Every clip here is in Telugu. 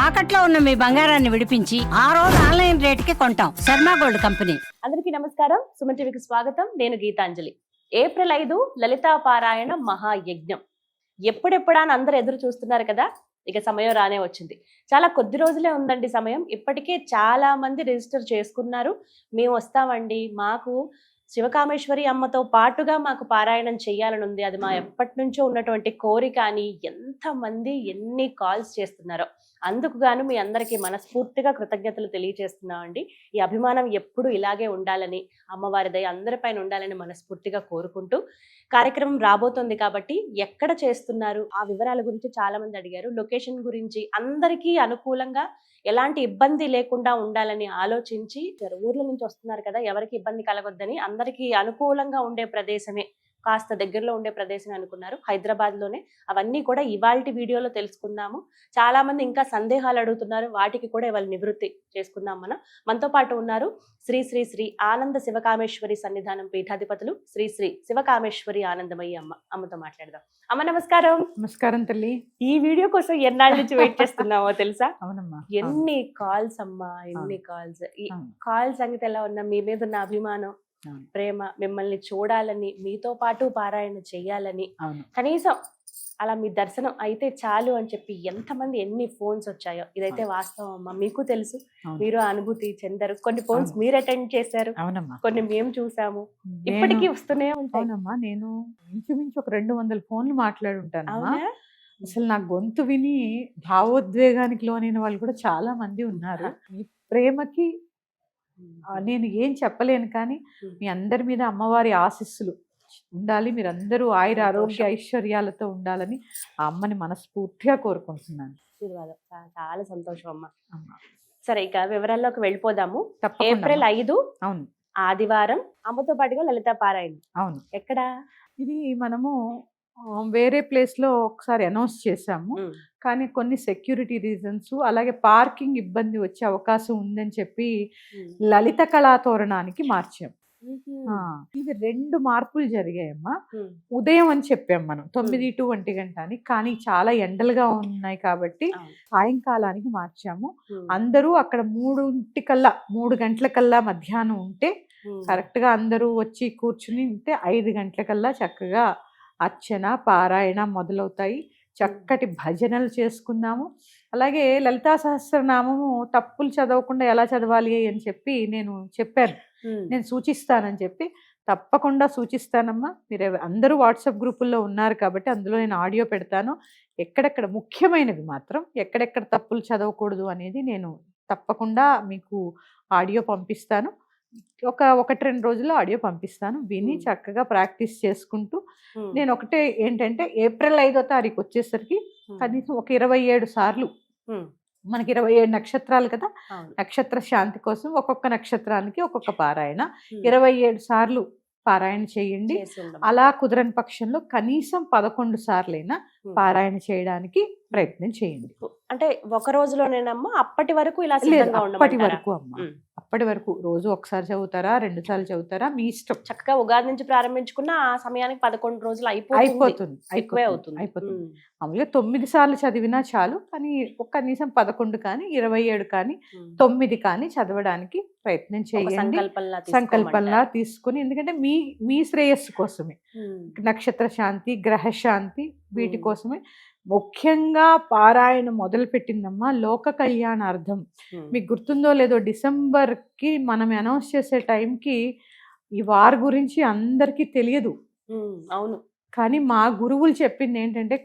తాకట్లో ఉన్న మీ బంగారాన్ని విడిపించి ఆ రోజు ఆన్లైన్ రేటుకి కొంటాం. Sharma gold company. అందరికీ నమస్కారం. సుమన్ టీవీకి స్వాగతం. నేను గీతాంజలి. ఏప్రిల్ 5 లలితా పారాయణ మహాయజ్ఞం. ఎప్పుడెప్పుడా అని అందరు ఎదురు చూస్తున్నారు కదా. ఇక సమయం రానే వచ్చింది. చాలా కొద్ది రోజులే ఉందండి సమయం. ఇప్పటికే చాలా మంది రిజిస్టర్ చేసుకున్నారు. మేము వస్తామండి, మాకు శివకామేశ్వరి అమ్మతో పాటుగా మాకు పారాయణం చెయ్యాలని ఉంది, అది మా ఎప్పటి నుంచో ఉన్నటువంటి కోరిక అని ఎంతమంది ఎన్ని కాల్స్ చేస్తున్నారో. అందుకు గాను మీ అందరికీ మనస్ఫూర్తిగా కృతజ్ఞతలు తెలియజేస్తున్నామండి. ఈ అభిమానం ఎప్పుడు ఇలాగే ఉండాలని, అమ్మవారి దయ అందరిపైన ఉండాలని మనస్ఫూర్తిగా కోరుకుంటూ కార్యక్రమం రాబోతోంది కాబట్టి ఎక్కడ చేస్తున్నారు ఆ వివరాల గురించి చాలా మంది అడిగారు. లొకేషన్ గురించి అందరికీ అనుకూలంగా ఎలాంటి ఇబ్బంది లేకుండా ఉండాలని ఆలోచించి ఊర్ల నుంచి వస్తున్నారు కదా, ఎవరికి ఇబ్బంది కలగొద్దని అందరికీ అనుకూలంగా ఉండే ప్రదేశమే, కాస్త దగ్గరలో ఉండే ప్రదేశం అనుకున్నారు. హైదరాబాద్ లోనే. అవన్నీ కూడా ఇవాల్టి వీడియోలో తెలుసుకుందాము. చాలా మంది ఇంకా సందేహాలు అడుగుతున్నారు, వాటికి కూడా ఇవాళ నివృత్తి చేసుకుందాం. మనతో పాటు ఉన్నారు శ్రీ శ్రీ శ్రీ ఆనంద శివకామేశ్వరి సన్నిధానం పీఠాధిపతులు శ్రీ శ్రీ శివకామేశ్వరి ఆనందమయ్యి అమ్మతో మాట్లాడదాం. అమ్మ నమస్కారం. నమస్కారం తల్లి. ఈ వీడియో కోసం ఎన్నాళ్ళ నుంచి వెయిట్ చేస్తున్నామో తెలుసా? అవునమ్మా. ఎన్ని కాల్స్ అమ్మా, ఎన్ని కాల్స్. ఈ కాల్ సంగతి ఎలా ఉన్నా, మీ మీద ఉన్న అభిమానం, ప్రేమ, మిమ్మల్ని చూడాలని, మీతో పాటు పారాయణ చెయ్యాలని, కనీసం అలా మీ దర్శనం అయితే చాలు అని చెప్పి ఎంతమంది ఎన్ని ఫోన్స్ వచ్చాయో. ఇదైతే వాస్తవం అమ్మా, మీకు తెలుసు, మీరు అనుభూతి చెందారు. కొన్ని ఫోన్స్ మీరు అటెండ్ చేశారు, కొన్ని మేము చూసాము, ఇప్పటికీ వస్తూనే ఉంటాయి. నేను ఇంచుమించు ఒక 200 ఫోన్లు మాట్లాడుంటాను. అసలు నా గొంతు విని భావోద్వేగానికి లోనైన వాళ్ళు కూడా చాలా మంది ఉన్నారు. ఈ ప్రేమకి నేను ఏం చెప్పలేను, కానీ మీ అందరి మీద అమ్మవారి ఆశీస్సులు ఉండాలి. మీరందరూ ఆయుర ఆరోగ్య ఐశ్వర్యాలతో ఉండాలని ఆ అమ్మని మనస్ఫూర్తిగా కోరుకుంటున్నాను. చాలా సంతోషం అమ్మ. సరే, ఇక వివరాల్లోకి వెళ్ళిపోదాము. ఏప్రిల్ 5 అవును, ఆదివారం, అమ్మతో పాటుగా లలితా పారాయణ. అవును. ఎక్కడ ఇది? మనము వేరే ప్లేస్ లో ఒకసారి అనౌన్స్ చేశాము, కానీ కొన్ని సెక్యూరిటీ రీజన్స్, అలాగే పార్కింగ్ ఇబ్బంది వచ్చే అవకాశం ఉందని చెప్పి లలిత కళాతోరణానికి మార్చాం. ఇవి 2 మార్పులు జరిగాయమ్మా. ఉదయం అని చెప్పాం మనం 9 to 1 గంట అని, కానీ చాలా ఎండలుగా ఉన్నాయి కాబట్టి సాయంకాలానికి మార్చాము. అందరూ అక్కడ 3 గంటలకల్లా మధ్యాహ్నం ఉంటే కరెక్ట్ గా అందరూ వచ్చి కూర్చుని ఉంటే 5 గంటలకల్లా చక్కగా అర్చన పారాయణ మొదలవుతాయి. చక్కటి భజనలు చేసుకున్నాము. అలాగే లలితా సహస్రనామము తప్పులు చదవకుండా ఎలా చదవాలి అని చెప్పి నేను చెప్పాను, నేను సూచిస్తానని చెప్పి. తప్పకుండా సూచిస్తానమ్మా. మీరు అందరూ వాట్సాప్ గ్రూపుల్లో ఉన్నారు కాబట్టి అందులో నేను ఆడియో పెడతాను. ఎక్కడెక్కడ ముఖ్యమైనవి మాత్రం, ఎక్కడెక్కడ తప్పులు చదవకూడదు అనేది నేను తప్పకుండా మీకు ఆడియో పంపిస్తాను. 1-2 రోజుల్లో ఆడియో పంపిస్తాను. విని చక్కగా ప్రాక్టీస్ చేసుకుంటూ, నేను ఒకటే ఏంటంటే ఏప్రిల్ 5వ తారీఖు వచ్చేసరికి కనీసం ఒక 27 సార్లు, మనకి 27 నక్షత్రాలు కదా, నక్షత్ర శాంతి కోసం ఒక్కొక్క నక్షత్రానికి ఒక్కొక్క పారాయణ 27 సార్లు పారాయణ చేయండి. అలా కుదరని పక్షంలో కనీసం 11 సార్లైనా పారాయణ చేయడానికి ప్రయత్నం చేయండి. అంటే ఒక రోజులోనేనమ్మా? అప్పటి వరకు ఇలా అప్పటి వరకు అమ్మా, అప్పటి వరకు రోజు ఒకసారి చదువుతారా, 2 సార్లు చదువుతారా, మీ ఇష్టం. చక్కగా ఉగాది నుంచి ప్రారంభించుకున్న ఆ సమయానికి 11 రోజులు అయిపోతుంది. మామూలుగా 9 సార్లు చదివినా చాలు, కానీ కనీసం 11 కానీ 27 కానీ 9 కానీ చదవడానికి ప్రయత్నం చేయండి. సంకల్పంలా తీసుకుని, ఎందుకంటే మీ శ్రేయస్సు కోసమే, నక్షత్ర శాంతి, గ్రహ శాంతి, వీటి కోసమే ముఖ్యంగా పారాయణ మొదలు పెట్టిందమ్మా. లోక కళ్యాణార్థం. మీకు గుర్తుందో లేదో, డిసెంబర్కి మనం అనౌన్స్ చేసే టైంకి ఈ వార్ గురించి అందరికీ తెలియదు. అవును. కానీ మా గురువులు చెప్పింది ఏంటంటే,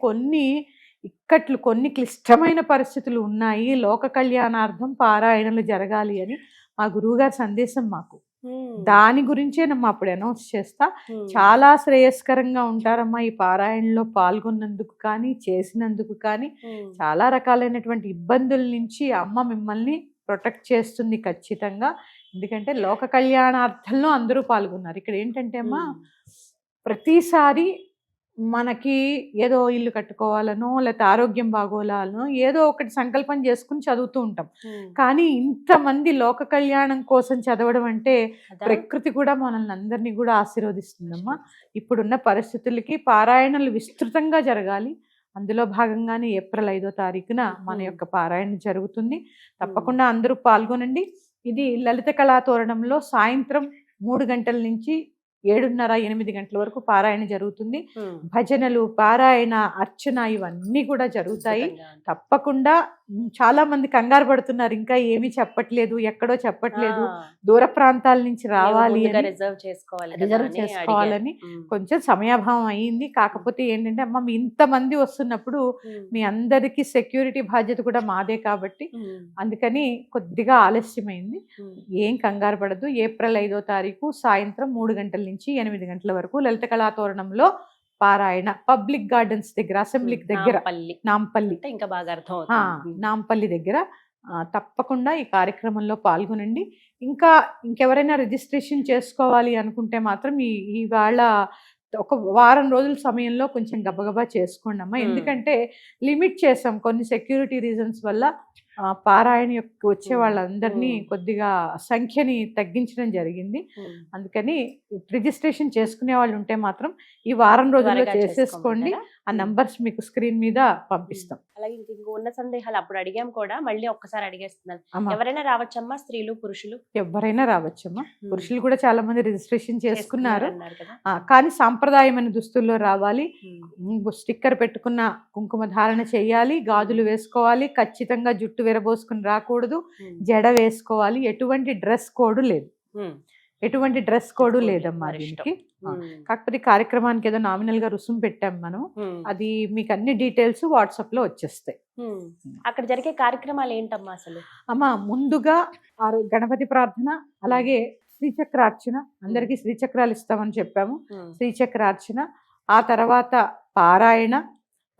కొన్ని క్లిష్టమైన పరిస్థితులు ఉన్నాయి, లోక కళ్యాణార్థం పారాయణలు జరగాలి అని మా గురువు గారి సందేశం మాకు. దాని గురించేనమ్మా అప్పుడు అనౌన్స్ చేస్తా. చాలా శ్రేయస్కరంగా ఉంటారమ్మా ఈ పారాయణలో పాల్గొన్నందుకు కానీ, చేసినందుకు కానీ. చాలా రకాలైనటువంటి ఇబ్బందుల నుంచి అమ్మ మిమ్మల్ని ప్రొటెక్ట్ చేస్తుంది ఖచ్చితంగా. ఎందుకంటే లోక కళ్యాణార్థంలో అందరూ పాల్గొన్నారు. ఇక్కడ ఏంటంటే అమ్మా, ప్రతిసారి మనకి ఏదో ఇల్లు కట్టుకోవాలనో, లేకపోతే ఆరోగ్యం బాగోలాలనో ఏదో ఒకటి సంకల్పం చేసుకుని చదువుతూ ఉంటాం. కానీ ఇంతమంది లోక కళ్యాణం కోసం చదవడం అంటే ప్రకృతి కూడా మనల్ని అందరినీ కూడా ఆశీర్వదిస్తుందమ్మా. ఇప్పుడున్న పరిస్థితులకి పారాయణలు విస్తృతంగా జరగాలి. అందులో భాగంగానే ఏప్రిల్ 5వ తారీఖున మన మ్మ్. యొక్క పారాయణ జరుగుతుంది. తప్పకుండా అందరూ పాల్గొనండి. ఇది లలిత కళా తోరణంలో సాయంత్రం 3 గంటల నుంచి 7:30, 8 గంటల వరకు పారాయణ జరుగుతుంది. భజనలు, పారాయణ, అర్చన ఇవన్నీ కూడా జరుగుతాయి. తప్పకుండా చాలా మంది కంగారు పడుతున్నారు, ఇంకా ఏమీ చెప్పట్లేదు, ఎక్కడో చెప్పట్లేదు, దూర ప్రాంతాల నుంచి రావాలి అని, రిజర్వ్ చేసుకోవాలి రిజర్వ్ చేసుకోవాలని కొంచెం సమయాభావం అయ్యింది. కాకపోతే ఏంటంటే అమ్మ మీ ఇంతమంది వస్తున్నప్పుడు మీ అందరికీ సెక్యూరిటీ బాధ్యత కూడా మాదే కాబట్టి అందుకని కొద్దిగా ఆలస్యమైంది. ఏం కంగారు పడదు. ఏప్రిల్ 5వ తారీఖు సాయంత్రం 3 గంటల నుంచి 8 గంటల వరకు లలిత కళాతోరణంలో పారాయణ పబ్లిక్ గార్డెన్స్ దగ్గర, అసెంబ్లీ దగ్గర, నాంపల్లి, ఇంకా బాగా అర్థం నాంపల్లి దగ్గర. తప్పకుండా ఈ కార్యక్రమంలో పాల్గొనండి. ఇంకెవరైనా రిజిస్ట్రేషన్ చేసుకోవాలి అనుకుంటే మాత్రం ఇవాళ ఒక వారం రోజుల సమయంలో కొంచెం గబగబా చేసుకోండి అమ్మా. ఎందుకంటే లిమిట్ చేసాం కొన్ని సెక్యూరిటీ రీజన్స్ వల్ల. పారాయణ యొక్క వచ్చే వాళ్ళందరినీ కొద్దిగా సంఖ్యని తగ్గించడం జరిగింది. అందుకని రిజిస్ట్రేషన్ చేసుకునే వాళ్ళు ఉంటే మాత్రం ఈ వారం రోజుల్లో చేసేసుకోండి. ఆ నంబర్స్ మీకు స్క్రీన్ మీద పంపిస్తాం. అలాగే ఇంకో ఉన్న సందేహాలు అప్పుడు అడిగాం కూడా, మళ్ళీ ఒక్కసారి అడిగేస్తున్నాను. ఎవరైనా రావచ్చమ్మా? స్త్రీలు, పురుషులు ఎవరైనా రావచ్చమ్మా. పురుషులు కూడా చాలా మంది రిజిస్ట్రేషన్ చేసుకున్నారు. కానీ సాంప్రదాయమైన దుస్తుల్లో రావాలి. స్టిక్కర్ పెట్టుకున్న కుంకుమ ధారణ చేయాలి, గాజులు వేసుకోవాలి, ఖచ్చితంగా జుట్టు విరబోసుకుని రాకూడదు, జడ వేసుకోవాలి. ఎటువంటి డ్రెస్ కోడ్ లేదమ్మా దీనికి. కాకపోతే కార్యక్రమానికి ఏదో నామినల్ గా రుసుము పెట్టాం మనం. అది మీకు అన్ని డీటెయిల్స్ వాట్సాప్ లో వచ్చేస్తాయి. అక్కడ జరిగే కార్యక్రమాలు ఏంటమ్మా అసలు? అమ్మా ముందుగా గణపతి ప్రార్థన, అలాగే శ్రీచక్రార్చన. అందరికీ శ్రీచక్రాలు ఇస్తామని చెప్పాము. శ్రీచక్రార్చన, ఆ తర్వాత పారాయణ,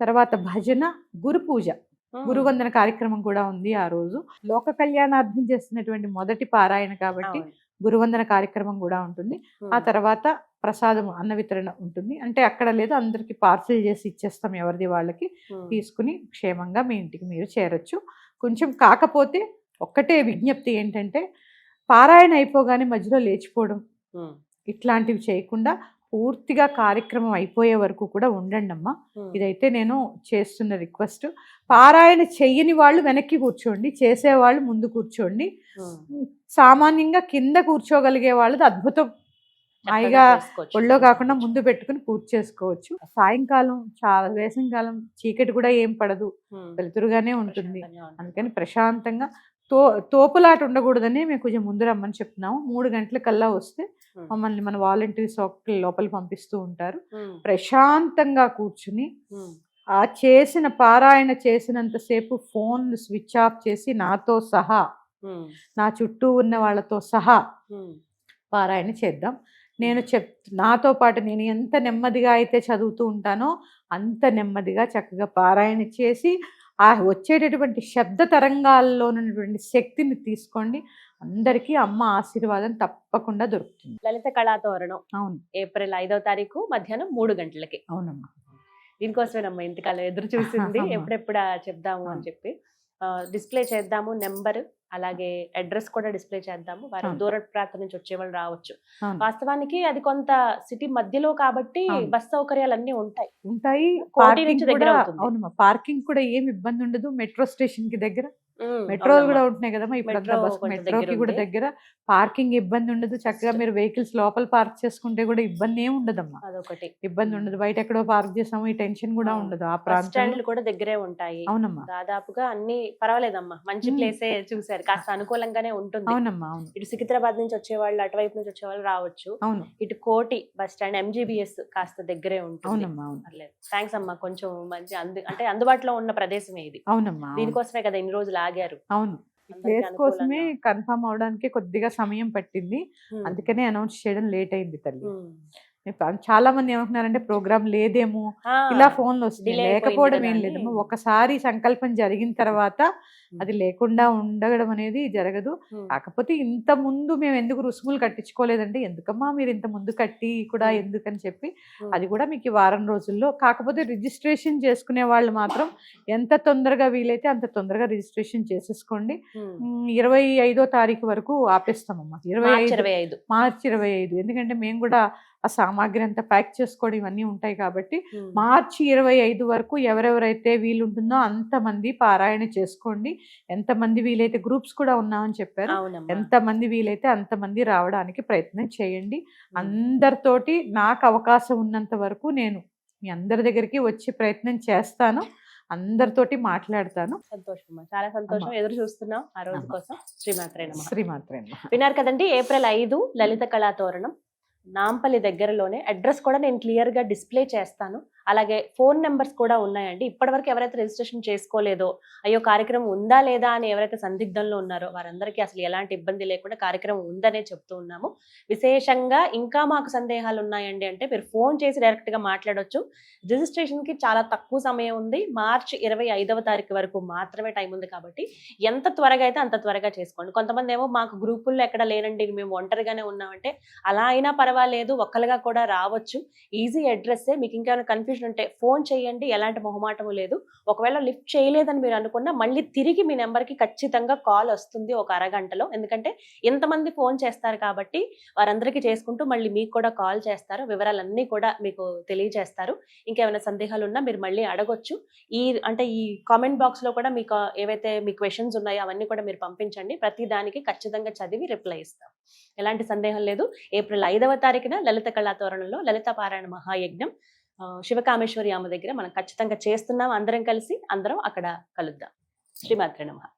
తర్వాత భజన, గురు పూజ, గురువందన కార్యక్రమం కూడా ఉంది ఆ రోజు. లోక కళ్యాణార్థం చేస్తున్నటువంటి మొదటి పారాయణ కాబట్టి గురువందన కార్యక్రమం కూడా ఉంటుంది. ఆ తర్వాత ప్రసాదం, అన్న వితరణ ఉంటుంది. అంటే అక్కడ లేదు, అందరికి పార్సిల్ చేసి ఇచ్చేస్తాం, ఎవరిది వాళ్ళకి తీసుకుని క్షేమంగా మీ ఇంటికి మీరు చేరొచ్చు. కొంచెం కాకపోతే ఒక్కటే విజ్ఞప్తి ఏంటంటే, పారాయణ అయిపోగానే మధ్యలో లేచిపోవడం ఇట్లాంటివి చేయకుండా పూర్తిగా కార్యక్రమం అయిపోయే వరకు కూడా ఉండండి అమ్మా. ఇదైతే నేను చేస్తున్న రిక్వెస్ట్. పారాయణ చెయ్యని వాళ్ళు వెనక్కి కూర్చోండి, చేసేవాళ్ళు ముందు కూర్చోండి. సామాన్యంగా కింద కూర్చోగలిగే వాళ్ళది అద్భుతం. హాయిగా ఒళ్ళో కాకుండా ముందు పెట్టుకుని పూర్తి చేసుకోవచ్చు. సాయంకాలం వేసవికాలం చీకటి కూడా ఏం పడదు, వెలుతురుగానే ఉంటుంది. అందుకని ప్రశాంతంగా తోపులాట ఉండకూడదని మేము కొంచెం ముందు రమ్మని చెప్తున్నాము. 3 గంటల కల్లా వస్తే మమ్మల్ని మన వాలంటీర్స్ లోపల పంపిస్తూ ఉంటారు. ప్రశాంతంగా కూర్చుని ఆ చేసిన పారాయణ చేసినంతసేపు ఫోన్ స్విచ్ ఆఫ్ చేసి నాతో సహా, నా చుట్టూ ఉన్న వాళ్ళతో సహా పారాయణ చేద్దాం. నాతో పాటు నేను ఎంత నెమ్మదిగా అయితే చదువుతూ ఉంటానో అంత నెమ్మదిగా చక్కగా పారాయణ చేసి ఆ వచ్చేటటువంటి శబ్ద తరంగాల్లో ఉన్నటువంటి శక్తిని తీసుకోండి. అందరికీ అమ్మ ఆశీర్వాదం తప్పకుండా దొరుకుతుంది. లలిత కళాతోరణం అవును, ఏప్రిల్ 5వ తారీఖు మధ్యాహ్నం 3 గంటలకి. అవునమ్మా. దీనికోసమేనమ్మా ఇంతకాలం ఎదురు చూసింది, ఎప్పుడెప్పుడా చెప్దాము అని చెప్పి. డిస్ప్లే చేద్దాము నెంబర్, అలాగే అడ్రస్ కూడా డిస్ప్లే చేద్దాము. వారు దూర ప్రాంతం నుంచి వచ్చేవాళ్ళు రావచ్చు. వాస్తవానికి అది కొంత సిటీ మధ్యలో కాబట్టి బస్ సౌకర్యాలు అన్ని ఉంటాయి. అవునమ్మా, పార్కింగ్ కూడా ఏమి ఇబ్బంది ఉండదు. మెట్రో స్టేషన్ కి దగ్గర మెట్రోలు కూడా ఉంటున్నాయి కదమ్మా. ఇప్పుడు మెట్రోకి కూడా దగ్గర పార్కింగ్ ఇబ్బంది ఉండదు. చక్కగా మీరు వెహికల్స్ లోపల పార్క్ చేసుకుంటే కూడా ఇబ్బంది ఏమి ఉండదమ్మా. అదొకటి ఇబ్బంది ఉండదు. బయట ఎక్కడో పార్క్ చేసాము ఈ టెన్షన్ కూడా ఉండదు. ఆ ప్రాంతాలు కూడా దగ్గరే ఉంటాయి. అవునమ్మా, దాదాపుగా అన్ని పర్వాలేదమ్మా, మంచి ప్లేసే చూసారు, కాస్త అనుకూలంగానే ఉంటుంది. అవునమ్మా, అవును. ఇటు సికింద్రాబాద్ నుంచి వచ్చేవాళ్ళు, అటువైపు నుంచి వచ్చేవాళ్ళు రావచ్చు. అవును. ఇటు కోటి బస్ స్టాండ్, MGBS కాస్త దగ్గరే ఉంటుంది. అవునమ్మా, అవును. థ్యాంక్స్ అమ్మా. కొంచెం మంచి అంటే అందుబాటులో ఉన్న ప్రదేశమే ఇది. అవునమ్మా, దీనికోసమే కదా ఇన్ని రోజులు ఆగారు. అవును, ప్లేస్ కోసమే కన్ఫర్మ్ అవడానికి కొద్దిగా సమయం పట్టింది. అందుకనే అనౌన్స్ చేయడం లేట్ అయింది తల్లి. చాలా మంది ఏమంటున్నారంటే ప్రోగ్రామ్ లేదేమో, ఇలా ఫోన్లు వస్తుంది. లేకపోవడం ఏం లేదమ్మా. ఒకసారి సంకల్పం జరిగిన తర్వాత అది లేకుండా ఉండడం అనేది జరగదు. కాకపోతే ఇంత ముందు మేము ఎందుకు రుసుములు కట్టించుకోలేదంటే, ఎందుకమ్మా మీరు ఇంత ముందు కట్టి కూడా ఎందుకని చెప్పి, అది కూడా మీకు ఈ వారం రోజుల్లో. కాకపోతే రిజిస్ట్రేషన్ చేసుకునే వాళ్ళు మాత్రం ఎంత తొందరగా వీలైతే అంత తొందరగా రిజిస్ట్రేషన్ చేసేసుకోండి. 25వ తారీఖు వరకు ఆపేస్తామమ్మా. మార్చి 25. ఎందుకంటే మేము కూడా ఆ సామాగ్రి అంతా ప్యాక్ చేసుకోవడం ఇవన్నీ ఉంటాయి కాబట్టి మార్చి 25 వరకు ఎవరెవరైతే వీలుంటుందో అంతమంది పారాయణ చేసుకోండి. ఎంతమంది వీలైతే, గ్రూప్స్ కూడా ఉన్నామని చెప్పారు, ఎంతమంది వీలైతే అంతమంది రావడానికి ప్రయత్నం చేయండి. అందరితోటి నాకు అవకాశం ఉన్నంత వరకు నేను మీ అందరి దగ్గరికి వచ్చి ప్రయత్నం చేస్తాను, అందరితోటి మాట్లాడతాను. సంతోషం, చాలా సంతోషం. ఎదురు చూస్తున్నాం ఆ రోజు కోసం. శ్రీమాత్రే నమః. శ్రీమాత్రే నమః. విన్నారు కదండి, ఏప్రిల్ 5 లలిత కళా తోరణం నాంపల్లి దగ్గరలోనే. అడ్రస్ కూడా నేను క్లియర్ గా డిస్ప్లే చేస్తాను. అలాగే ఫోన్ నెంబర్స్ కూడా ఉన్నాయండి. ఇప్పటివరకు ఎవరైతే రిజిస్ట్రేషన్ చేసుకోలేదో, అయ్యో కార్యక్రమం ఉందా లేదా అని ఎవరైతే సందిగ్ధంలో ఉన్నారో వారందరికీ అసలు ఎలాంటి ఇబ్బంది లేకుండా కార్యక్రమం ఉందనే చెప్తూ ఉన్నాము. విశేషంగా ఇంకా మాకు సందేహాలు ఉన్నాయండి అంటే మీరు ఫోన్ చేసి డైరెక్ట్ గా మాట్లాడొచ్చు. రిజిస్ట్రేషన్ కి చాలా తక్కువ సమయం ఉంది. మార్చి 25వ తారీఖు వరకు మాత్రమే టైం ఉంది కాబట్టి ఎంత త్వరగా అయితే అంత త్వరగా చేసుకోండి. కొంతమంది ఏమో మాకు గ్రూపుల్లో ఎక్కడ లేనండి, మేము ఒంటరిగానే ఉన్నామంటే, అలా అయినా పర్వాలేదు, ఒక్కలుగా కూడా రావచ్చు. ఈజీ అడ్రస్సే. మీకు ఇంకేమైనా కన్ఫ్యూజన్ ఉంటే ఫోన్ చేయండి, ఎలాంటి మొహమాటము లేదు. ఒకవేళ లిఫ్ట్ చేయలేదని మీరు అనుకున్నా మళ్ళీ తిరిగి మీ నెంబర్కి ఖచ్చితంగా కాల్ వస్తుంది ఒక అరగంటలో. ఎందుకంటే ఇంతమంది ఫోన్ చేస్తారు కాబట్టి వారందరికీ చేసుకుంటూ మళ్ళీ మీకు కూడా కాల్ చేస్తారు, వివరాలన్నీ కూడా మీకు తెలియజేస్తారు. ఇంకేమైనా సందేహాలు ఉన్నా మీరు మళ్ళీ అడగొచ్చు. ఈ కామెంట్ బాక్స్ లో కూడా మీకు ఏవైతే మీ క్వశ్చన్స్ ఉన్నాయో అవన్నీ కూడా మీరు పంపించండి. ప్రతి దానికి ఖచ్చితంగా చదివి రిప్లై ఇస్తాం. ఎలాంటి సందేహం లేదు. ఏప్రిల్ 5వ తారీఖున లలిత కళా తోరణంలో లలిత పారాయణ మహాయజ్ఞం శివకామేశ్వరి అమ్మ దగ్గర మనం ఖచ్చితంగా చేస్తున్నాం. అందరం కలిసి అందరం అక్కడ కలుద్దాం. శ్రీమాత్రే నమః.